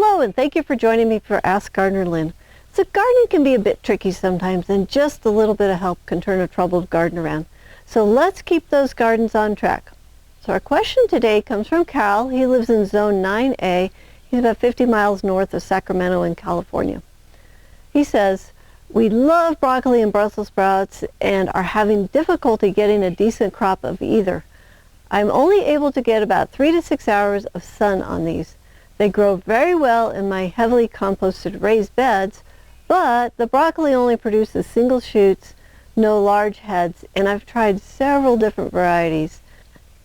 Hello, and thank you for joining me for Ask Gardener Lynn. So gardening can be a bit tricky sometimes, and just a little bit of help can turn a troubled garden around. So let's keep those gardens on track. So our question today comes from Cal. He lives in Zone 9A. He's about 50 miles north of Sacramento in California. He says, we love broccoli and Brussels sprouts and are having difficulty getting a decent crop of either. I'm only able to get about 3 to 6 hours of sun on these. They grow very well in my heavily composted raised beds, but the broccoli only produces single shoots, no large heads, and I've tried several different varieties.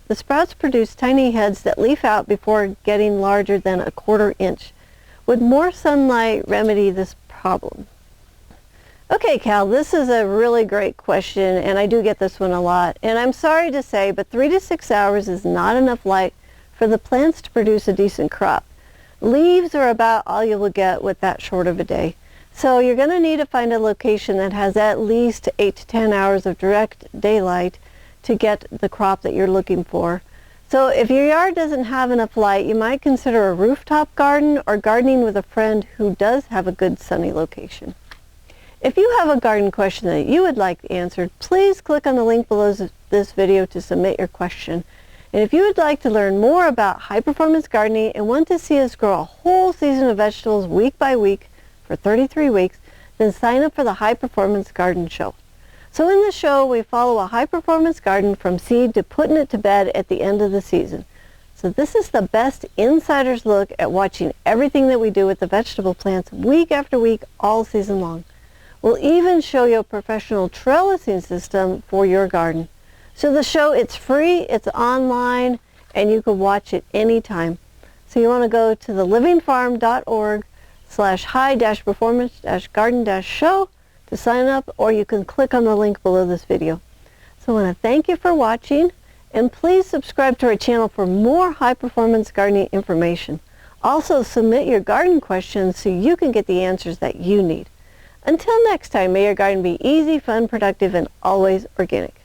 The sprouts produce tiny heads that leaf out before getting larger than a 1/4 inch. Would more sunlight remedy this problem? Okay, Cal, this is a really great question, and I do get this one a lot. And I'm sorry to say, but 3 to 6 hours is not enough light for the plants to produce a decent crop. Leaves are about all you will get with that short of a day. So you're going to need to find a location that has at least 8 to 10 hours of direct daylight to get the crop that you're looking for. So if your yard doesn't have enough light, you might consider a rooftop garden or gardening with a friend who does have a good sunny location. If you have a garden question that you would like answered, please click on the link below this video to submit your question. And if you would like to learn more about high-performance gardening and want to see us grow a whole season of vegetables week by week for 33 weeks, then sign up for the High Performance Garden Show. So in the show, we follow a high-performance garden from seed to putting it to bed at the end of the season. So this is the best insider's look at watching everything that we do with the vegetable plants week after week all season long. We'll even show you a professional trellising system for your garden. So the show, it's free, it's online, and you can watch it anytime. So you want to go to thelivingfarm.org/high-performance-garden-show to sign up, or you can click on the link below this video. So I want to thank you for watching, and please subscribe to our channel for more high-performance gardening information. Also submit your garden questions so you can get the answers that you need. Until next time, may your garden be easy, fun, productive, and always organic.